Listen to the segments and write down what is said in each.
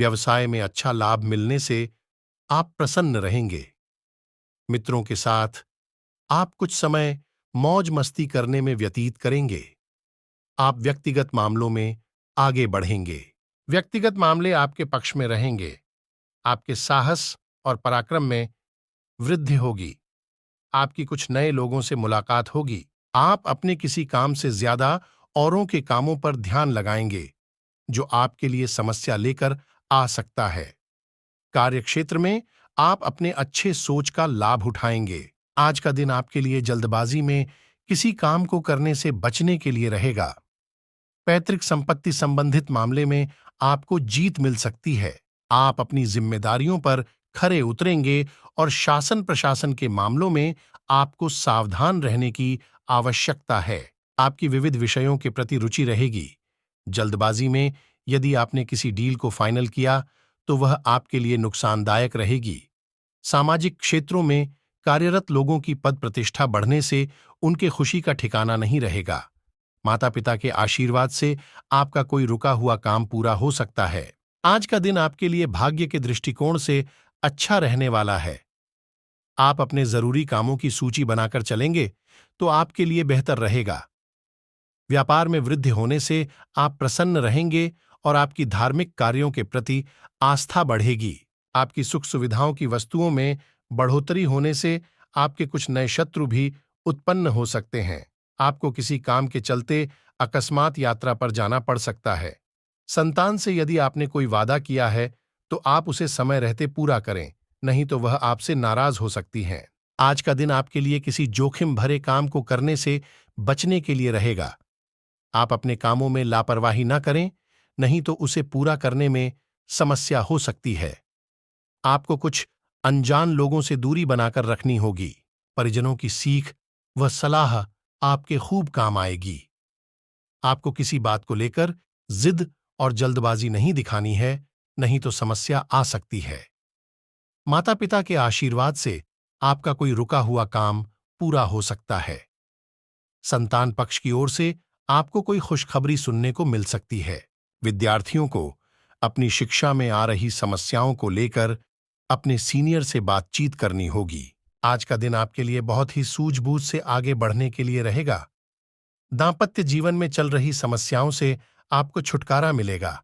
व्यवसाय में अच्छा लाभ मिलने से आप प्रसन्न रहेंगे। मित्रों के साथ आप कुछ समय मौज मस्ती करने में व्यतीत करेंगे। आप व्यक्तिगत मामलों में आगे बढ़ेंगे। व्यक्तिगत मामले आपके पक्ष में रहेंगे। आपके साहस और पराक्रम में वृद्धि होगी। आपकी कुछ नए लोगों से मुलाकात होगी। आप अपने किसी काम से ज्यादा औरों के कामों पर ध्यान लगाएंगे, जो आपके लिए समस्या लेकर आ सकता है। कार्यक्षेत्र में आप अपने अच्छे सोच का लाभ उठाएंगे। आज का दिन आपके लिए जल्दबाजी में किसी काम को करने से बचने के लिए रहेगा। पैतृक संपत्ति संबंधित मामले में आपको जीत मिल सकती है। आप अपनी जिम्मेदारियों पर खरे उतरेंगे और शासन प्रशासन के मामलों में आपको सावधान रहने की आवश्यकता है। आपकी विविध विषयों के प्रति रुचि रहेगी। जल्दबाजी में यदि आपने किसी डील को फाइनल किया तो वह आपके लिए नुकसानदायक रहेगी। सामाजिक क्षेत्रों में कार्यरत लोगों की पद प्रतिष्ठा बढ़ने से उनके खुशी का ठिकाना नहीं रहेगा। माता पिता के आशीर्वाद से आपका कोई रुका हुआ काम पूरा हो सकता है। आज का दिन आपके लिए भाग्य के दृष्टिकोण से अच्छा रहने वाला है। आप अपने जरूरी कामों की सूची बनाकर चलेंगे तो आपके लिए बेहतर रहेगा। व्यापार में वृद्धि होने से आप प्रसन्न रहेंगे और आपकी धार्मिक कार्यों के प्रति आस्था बढ़ेगी। आपकी सुख सुविधाओं की वस्तुओं में बढ़ोतरी होने से आपके कुछ नए शत्रु भी उत्पन्न हो सकते हैं। आपको किसी काम के चलते अकस्मात यात्रा पर जाना पड़ सकता है। संतान से यदि आपने कोई वादा किया है तो आप उसे समय रहते पूरा करें, नहीं तो वह आपसे नाराज हो सकती हैं। आज का दिन आपके लिए किसी जोखिम भरे काम को करने से बचने के लिए रहेगा। आप अपने कामों में लापरवाही न करें, नहीं तो उसे पूरा करने में समस्या हो सकती है। आपको कुछ अनजान लोगों से दूरी बनाकर रखनी होगी। परिजनों की सीख व सलाह आपके खूब काम आएगी। आपको किसी बात को लेकर जिद और जल्दबाजी नहीं दिखानी है, नहीं तो समस्या आ सकती है। माता पिता के आशीर्वाद से आपका कोई रुका हुआ काम पूरा हो सकता है। संतान पक्ष की ओर से आपको कोई खुशखबरी सुनने को मिल सकती है। विद्यार्थियों को अपनी शिक्षा में आ रही समस्याओं को लेकर अपने सीनियर से बातचीत करनी होगी। आज का दिन आपके लिए बहुत ही सूझबूझ से आगे बढ़ने के लिए रहेगा। दांपत्य जीवन में चल रही समस्याओं से आपको छुटकारा मिलेगा।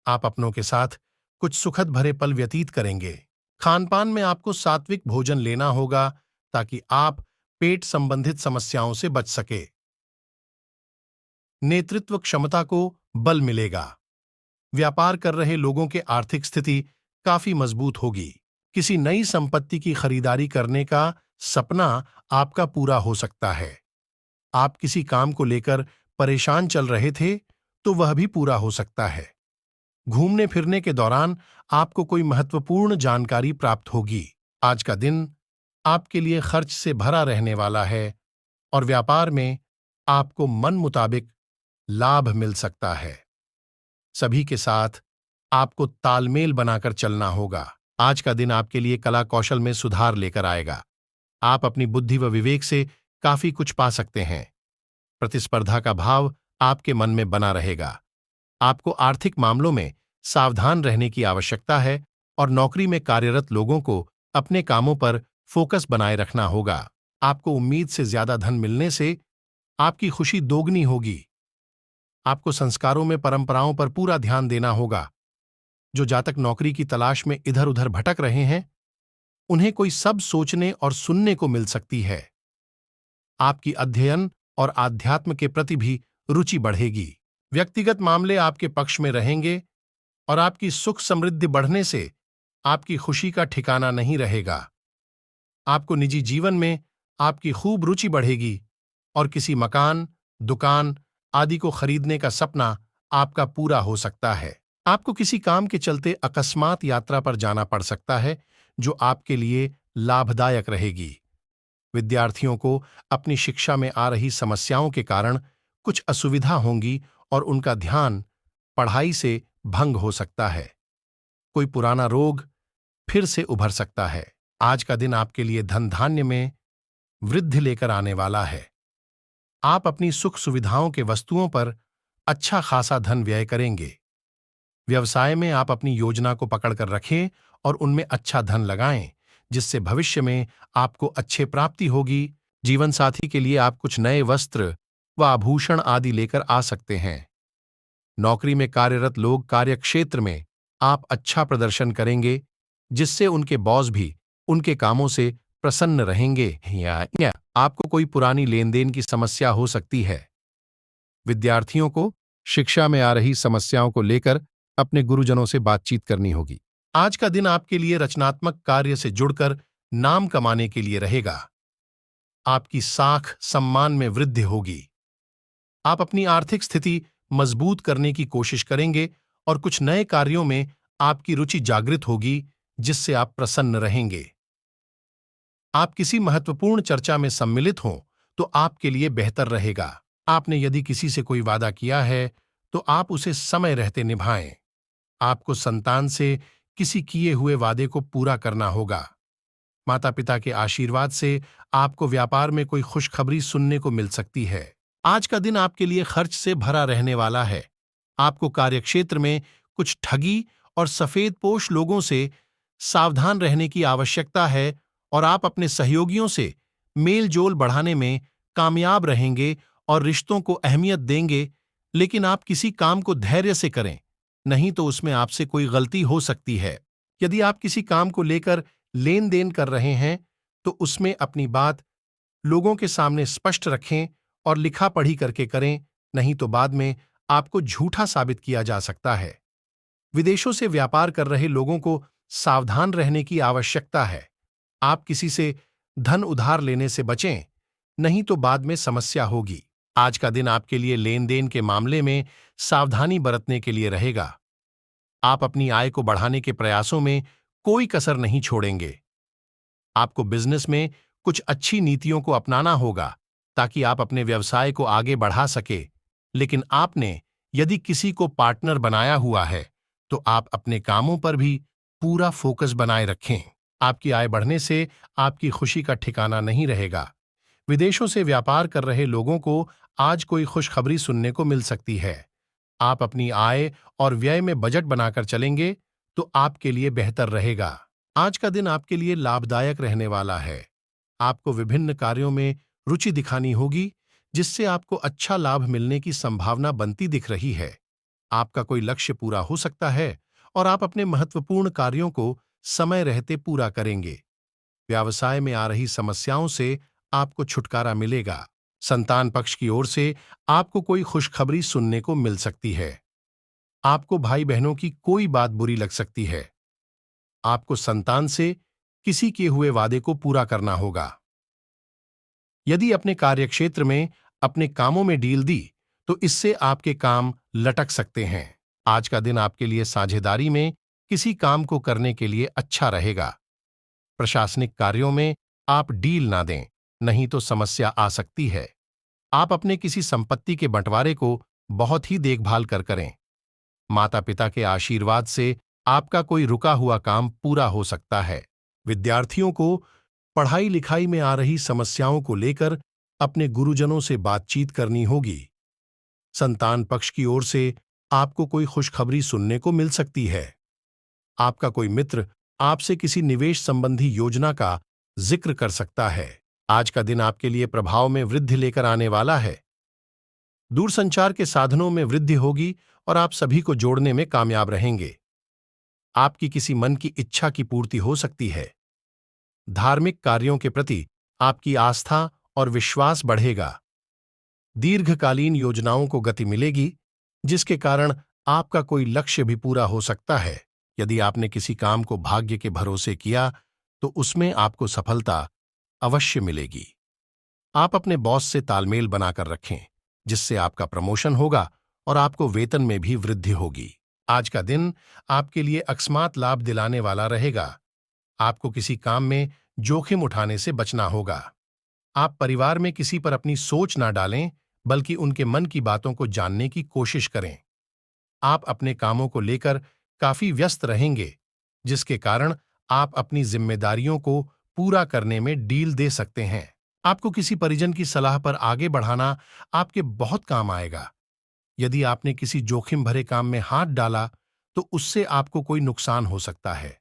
आप अपनों के साथ कुछ सुखद भरे पल व्यतीत करेंगे। खानपान में आपको सात्विक भोजन लेना होगा ताकि आप पेट संबंधित समस्याओं से बच सके। नेतृत्व क्षमता को बल मिलेगा। व्यापार कर रहे लोगों के आर्थिक स्थिति काफी मजबूत होगी। किसी नई संपत्ति की खरीदारी करने का सपना आपका पूरा हो सकता है। आप किसी काम को लेकर परेशान चल रहे थे तो वह भी पूरा हो सकता है। घूमने फिरने के दौरान आपको कोई महत्वपूर्ण जानकारी प्राप्त होगी। आज का दिन आपके लिए खर्च से भरा रहने वाला है और व्यापार में आपको मन मुताबिक लाभ मिल सकता है। सभी के साथ आपको तालमेल बनाकर चलना होगा। आज का दिन आपके लिए कला कौशल में सुधार लेकर आएगा। आप अपनी बुद्धि व विवेक से काफी कुछ पा सकते हैं। प्रतिस्पर्धा का भाव आपके मन में बना रहेगा। आपको आर्थिक मामलों में सावधान रहने की आवश्यकता है और नौकरी में कार्यरत लोगों को अपने कामों पर फोकस बनाए रखना होगा। आपको उम्मीद से ज्यादा धन मिलने से आपकी खुशी दोगुनी होगी। आपको संस्कारों में परंपराओं पर पूरा ध्यान देना होगा। जो जातक नौकरी की तलाश में इधर उधर भटक रहे हैं, उन्हें कोई सब सोचने और सुनने को मिल सकती है। आपकी अध्ययन और आध्यात्म के प्रति भी रुचि बढ़ेगी। व्यक्तिगत मामले आपके पक्ष में रहेंगे और आपकी सुख समृद्धि बढ़ने से आपकी खुशी का ठिकाना नहीं रहेगा। आपको निजी जीवन में आपकी खूब रुचि बढ़ेगी और किसी मकान, दुकान आदि को खरीदने का सपना आपका पूरा हो सकता है। आपको किसी काम के चलते अकस्मात यात्रा पर जाना पड़ सकता है, जो आपके लिए लाभदायक रहेगी। विद्यार्थियों को अपनी शिक्षा में आ रही समस्याओं के कारण कुछ असुविधा होंगी और उनका ध्यान पढ़ाई से भंग हो सकता है। कोई पुराना रोग फिर से उभर सकता है। आज का दिन आपके लिए धन धान्य में वृद्धि लेकर आने वाला है। आप अपनी सुख सुविधाओं के वस्तुओं पर अच्छा खासा धन व्यय करेंगे। व्यवसाय में आप अपनी योजना को पकड़कर रखें और उनमें अच्छा धन लगाएं, जिससे भविष्य में आपको अच्छे प्राप्ति होगी। जीवन साथी के लिए आप कुछ नए वस्त्र व आभूषण आदि लेकर आ सकते हैं। नौकरी में कार्यरत लोग कार्यक्षेत्र में आप अच्छा प्रदर्शन करेंगे, जिससे उनके बॉस भी उनके कामों से प्रसन्न रहेंगे। या आपको कोई पुरानी लेन देन की समस्या हो सकती है। विद्यार्थियों को शिक्षा में आ रही समस्याओं को लेकर अपने गुरुजनों से बातचीत करनी होगी। आज का दिन आपके लिए रचनात्मक कार्य से जुड़कर नाम कमाने के लिए रहेगा। आपकी साख सम्मान में वृद्धि होगी। आप अपनी आर्थिक स्थिति मजबूत करने की कोशिश करेंगे और कुछ नए कार्यों में आपकी रुचि जागृत होगी, जिससे आप प्रसन्न रहेंगे। आप किसी महत्वपूर्ण चर्चा में सम्मिलित हों तो आपके लिए बेहतर रहेगा। आपने यदि किसी से कोई वादा किया है तो आप उसे समय रहते निभाएं। आपको संतान से किसी किए हुए वादे को पूरा करना होगा। माता पिता के आशीर्वाद से आपको व्यापार में कोई खुशखबरी सुनने को मिल सकती है। आज का दिन आपके लिए खर्च से भरा रहने वाला है। आपको कार्यक्षेत्र में कुछ ठगी और सफेदपोश लोगों से सावधान रहने की आवश्यकता है और आप अपने सहयोगियों से मेल जोल बढ़ाने में कामयाब रहेंगे और रिश्तों को अहमियत देंगे, लेकिन आप किसी काम को धैर्य से करें, नहीं तो उसमें आपसे कोई गलती हो सकती है। यदि आप किसी काम को लेकर लेन देन कर रहे हैं तो उसमें अपनी बात लोगों के सामने स्पष्ट रखें और लिखा पढ़ी करके करें, नहीं तो बाद में आपको झूठा साबित किया जा सकता है। विदेशों से व्यापार कर रहे लोगों को सावधान रहने की आवश्यकता है। आप किसी से धन उधार लेने से बचें, नहीं तो बाद में समस्या होगी। आज का दिन आपके लिए लेन देन के मामले में सावधानी बरतने के लिए रहेगा। आप अपनी आय को बढ़ाने के प्रयासों में कोई कसर नहीं छोड़ेंगे। आपको बिजनेस में कुछ अच्छी नीतियों को अपनाना होगा ताकि आप अपने व्यवसाय को आगे बढ़ा सके, लेकिन आपने यदि किसी को पार्टनर बनाया हुआ है तो आप अपने कामों पर भी पूरा फोकस बनाए रखें। आपकी आय बढ़ने से आपकी खुशी का ठिकाना नहीं रहेगा। विदेशों से व्यापार कर रहे लोगों को आज कोई खुशखबरी सुनने को मिल सकती है। आप अपनी आय और व्यय में बजट बनाकर चलेंगे तो आपके लिए बेहतर रहेगा। आज का दिन आपके लिए लाभदायक रहने वाला है। आपको विभिन्न कार्यों में रुचि दिखानी होगी, जिससे आपको अच्छा लाभ मिलने की संभावना बनती दिख रही है। आपका कोई लक्ष्य पूरा हो सकता है और आप अपने महत्वपूर्ण कार्यों को समय रहते पूरा करेंगे। व्यवसाय में आ रही समस्याओं से आपको छुटकारा मिलेगा। संतान पक्ष की ओर से आपको कोई खुशखबरी सुनने को मिल सकती है। आपको भाई बहनों की कोई बात बुरी लग सकती है। आपको संतान से किसी किए हुए वादे को पूरा करना होगा। यदि अपने कार्यक्षेत्र में अपने कामों में डील दी तो इससे आपके काम लटक सकते हैं। आज का दिन आपके लिए साझेदारी में किसी काम को करने के लिए अच्छा रहेगा। प्रशासनिक कार्यों में आप डील ना दें, नहीं तो समस्या आ सकती है। आप अपने किसी संपत्ति के बंटवारे को बहुत ही देखभाल कर करें। माता पिता के आशीर्वाद से आपका कोई रुका हुआ काम पूरा हो सकता है। विद्यार्थियों को पढ़ाई लिखाई में आ रही समस्याओं को लेकर अपने गुरुजनों से बातचीत करनी होगी। संतान पक्ष की ओर से आपको कोई खुशखबरी सुनने को मिल सकती है। आपका कोई मित्र आपसे किसी निवेश संबंधी योजना का जिक्र कर सकता है। आज का दिन आपके लिए प्रभाव में वृद्धि लेकर आने वाला है। दूरसंचार के साधनों में वृद्धि होगी और आप सभी को जोड़ने में कामयाब रहेंगे। आपकी किसी मन की इच्छा की पूर्ति हो सकती है। धार्मिक कार्यों के प्रति आपकी आस्था और विश्वास बढ़ेगा। दीर्घकालीन योजनाओं को गति मिलेगी, जिसके कारण आपका कोई लक्ष्य भी पूरा हो सकता है। यदि आपने किसी काम को भाग्य के भरोसे किया तो उसमें आपको सफलता अवश्य मिलेगी। आप अपने बॉस से तालमेल बनाकर रखें, जिससे आपका प्रमोशन होगा और आपको वेतन में भी वृद्धि होगी। आज का दिन आपके लिए अकस्मात लाभ दिलाने वाला रहेगा। आपको किसी काम में जोखिम उठाने से बचना होगा। आप परिवार में किसी पर अपनी सोच ना डालें, बल्कि उनके मन की बातों को जानने की कोशिश करें। आप अपने कामों को लेकर काफी व्यस्त रहेंगे, जिसके कारण आप अपनी जिम्मेदारियों को पूरा करने में डील दे सकते हैं। आपको किसी परिजन की सलाह पर आगे बढ़ाना आपके बहुत काम आएगा। यदि आपने किसी जोखिम भरे काम में हाथ डाला तो उससे आपको कोई नुकसान हो सकता है।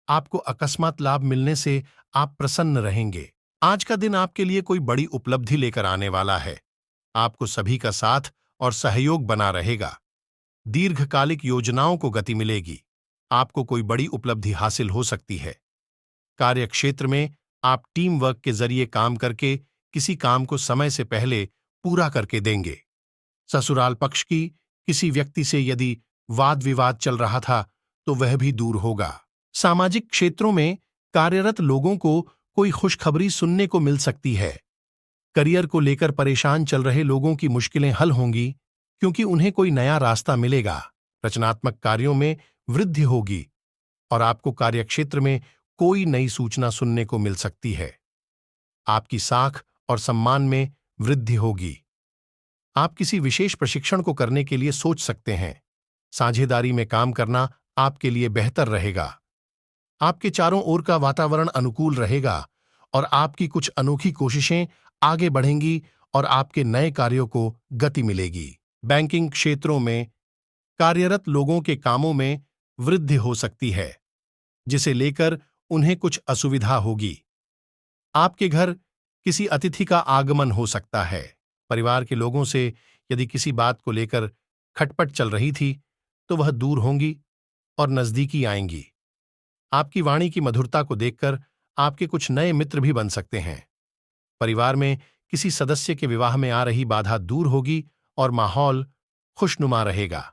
आपको अकस्मात लाभ मिलने से आप प्रसन्न रहेंगे। आज का दिन आपके लिए कोई बड़ी उपलब्धि लेकर आने वाला है। आपको सभी का साथ और सहयोग बना रहेगा। दीर्घकालिक योजनाओं को गति मिलेगी। आपको कोई बड़ी उपलब्धि हासिल हो सकती है। कार्य क्षेत्र में आप टीम वर्क के जरिए काम करके किसी काम को समय से पहले पूरा करके देंगे। ससुराल पक्ष की किसी व्यक्ति से यदि वाद विवाद चल रहा था तो वह भी दूर होगा। सामाजिक क्षेत्रों में कार्यरत लोगों को कोई खुशखबरी सुनने को मिल सकती है। करियर को लेकर परेशान चल रहे लोगों की मुश्किलें हल होंगी क्योंकि उन्हें कोई नया रास्ता मिलेगा। रचनात्मक कार्यों में वृद्धि होगी और आपको कार्यक्षेत्र में कोई नई सूचना सुनने को मिल सकती है। आपकी साख और सम्मान में वृद्धि होगी। आप किसी विशेष प्रशिक्षण को करने के लिए सोच सकते हैं। साझेदारी में काम करना आपके लिए बेहतर रहेगा। आपके चारों ओर का वातावरण अनुकूल रहेगा और आपकी कुछ अनोखी कोशिशें आगे बढ़ेंगी और आपके नए कार्यों को गति मिलेगी। बैंकिंग क्षेत्रों में कार्यरत लोगों के कामों में वृद्धि हो सकती है, जिसे लेकर उन्हें कुछ असुविधा होगी। आपके घर किसी अतिथि का आगमन हो सकता है। परिवार के लोगों से यदि किसी बात को लेकर खटपट चल रही थी तो वह दूर होंगी और नजदीकी आएंगी। आपकी वाणी की मधुरता को देखकर आपके कुछ नए मित्र भी बन सकते हैं। परिवार में किसी सदस्य के विवाह में आ रही बाधा दूर होगी और माहौल खुशनुमा रहेगा।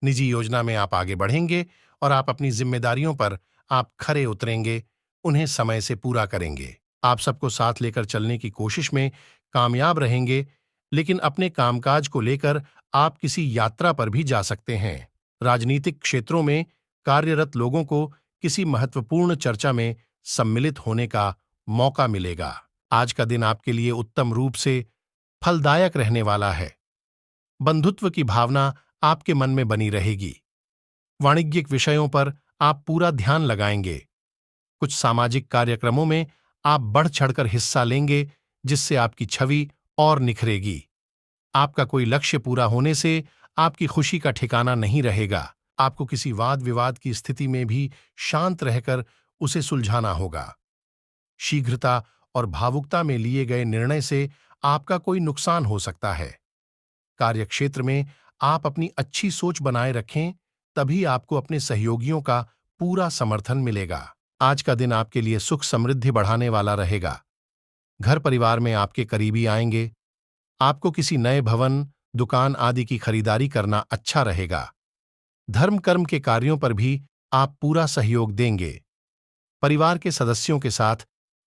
निजी योजना में आप आगे बढ़ेंगे और आप अपनी जिम्मेदारियों पर आप खरे उतरेंगे, उन्हें समय से पूरा करेंगे। आप सबको साथ लेकर चलने की कोशिश में कामयाब रहेंगे, लेकिन अपने कामकाज को लेकर आप किसी यात्रा पर भी जा सकते हैं। राजनीतिक क्षेत्रों में कार्यरत लोगों को किसी महत्वपूर्ण चर्चा में सम्मिलित होने का मौका मिलेगा। आज का दिन आपके लिए उत्तम रूप से फलदायक रहने वाला है। बंधुत्व की भावना आपके मन में बनी रहेगी। वाणिज्यिक विषयों पर आप पूरा ध्यान लगाएंगे। कुछ सामाजिक कार्यक्रमों में आप बढ़ चढ़कर हिस्सा लेंगे, जिससे आपकी छवि और निखरेगी। आपका कोई लक्ष्य पूरा होने से आपकी खुशी का ठिकाना नहीं रहेगा। आपको किसी वाद विवाद की स्थिति में भी शांत रहकर उसे सुलझाना होगा। शीघ्रता और भावुकता में लिए गए निर्णय से आपका कोई नुकसान हो सकता है। कार्यक्षेत्र में आप अपनी अच्छी सोच बनाए रखें, तभी आपको अपने सहयोगियों का पूरा समर्थन मिलेगा। आज का दिन आपके लिए सुख समृद्धि बढ़ाने वाला रहेगा। घर परिवार में आपके करीबी आएंगे। आपको किसी नए भवन, दुकान आदि की खरीदारी करना अच्छा रहेगा। धर्म कर्म के कार्यों पर भी आप पूरा सहयोग देंगे। परिवार के सदस्यों के साथ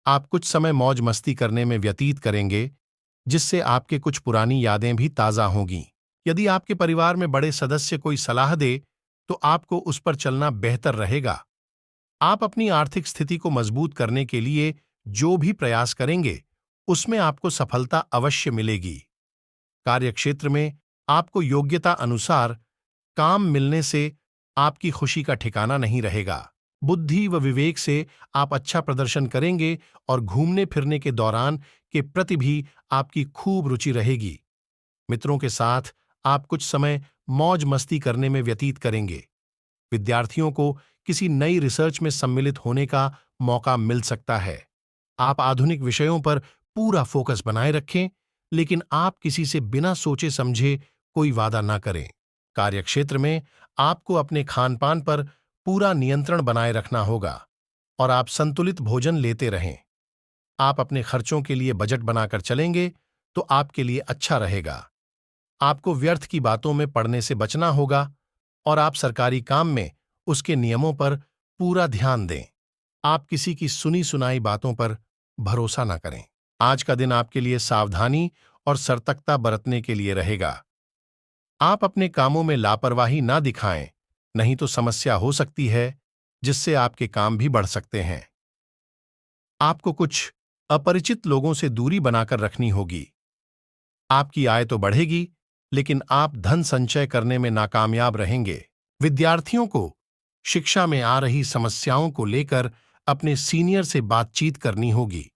आप कुछ समय मौज मस्ती करने में व्यतीत करेंगे, जिससे आपके कुछ पुरानी यादें भी ताज़ा होंगी। यदि आपके परिवार में बड़े सदस्य कोई सलाह दे तो आपको उस पर चलना बेहतर रहेगा। आप अपनी आर्थिक स्थिति को मजबूत करने के लिए जो भी प्रयास करेंगे, उसमें आपको सफलता अवश्य मिलेगी। कार्यक्षेत्र में आपको योग्यता अनुसार काम मिलने से आपकी खुशी का ठिकाना नहीं रहेगा। बुद्धि व विवेक से आप अच्छा प्रदर्शन करेंगे और घूमने फिरने के दौरान के प्रति भी आपकी खूब रुचि रहेगी। मित्रों के साथ आप कुछ समय मौज मस्ती करने में व्यतीत करेंगे। विद्यार्थियों को किसी नई रिसर्च में सम्मिलित होने का मौका मिल सकता है। आप आधुनिक विषयों पर पूरा फोकस बनाए रखें, लेकिन आप किसी से बिना सोचे समझे कोई वादा न करें। कार्यक्षेत्र में आपको अपने खानपान पर पूरा नियंत्रण बनाए रखना होगा और आप संतुलित भोजन लेते रहें। आप अपने खर्चों के लिए बजट बनाकर चलेंगे तो आपके लिए अच्छा रहेगा। आपको व्यर्थ की बातों में पड़ने से बचना होगा और आप सरकारी काम में उसके नियमों पर पूरा ध्यान दें। आप किसी की सुनी सुनाई बातों पर भरोसा न करें। आज का दिन आपके लिए सावधानी और सतर्कता बरतने के लिए रहेगा। आप अपने कामों में लापरवाही ना दिखाएं, नहीं तो समस्या हो सकती है, जिससे आपके काम भी बढ़ सकते हैं। आपको कुछ अपरिचित लोगों से दूरी बनाकर रखनी होगी। आपकी आय तो बढ़ेगी, लेकिन आप धन संचय करने में नाकामयाब रहेंगे। विद्यार्थियों को शिक्षा में आ रही समस्याओं को लेकर अपने सीनियर से बातचीत करनी होगी।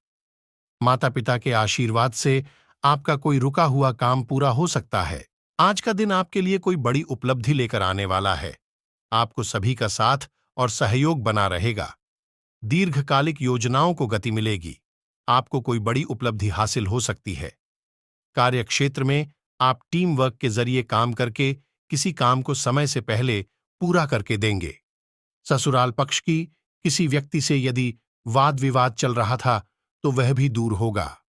माता पिता के आशीर्वाद से आपका कोई रुका हुआ काम पूरा हो सकता है। आज का दिन आपके लिए कोई बड़ी उपलब्धि लेकर आने वाला है। आपको सभी का साथ और सहयोग बना रहेगा। दीर्घकालिक योजनाओं को गति मिलेगी। आपको कोई बड़ी उपलब्धि हासिल हो सकती है। कार्यक्षेत्र में आप टीम वर्क के जरिए काम करके किसी काम को समय से पहले पूरा करके देंगे। ससुराल पक्ष की किसी व्यक्ति से यदि वाद विवाद चल रहा था तो वह भी दूर होगा।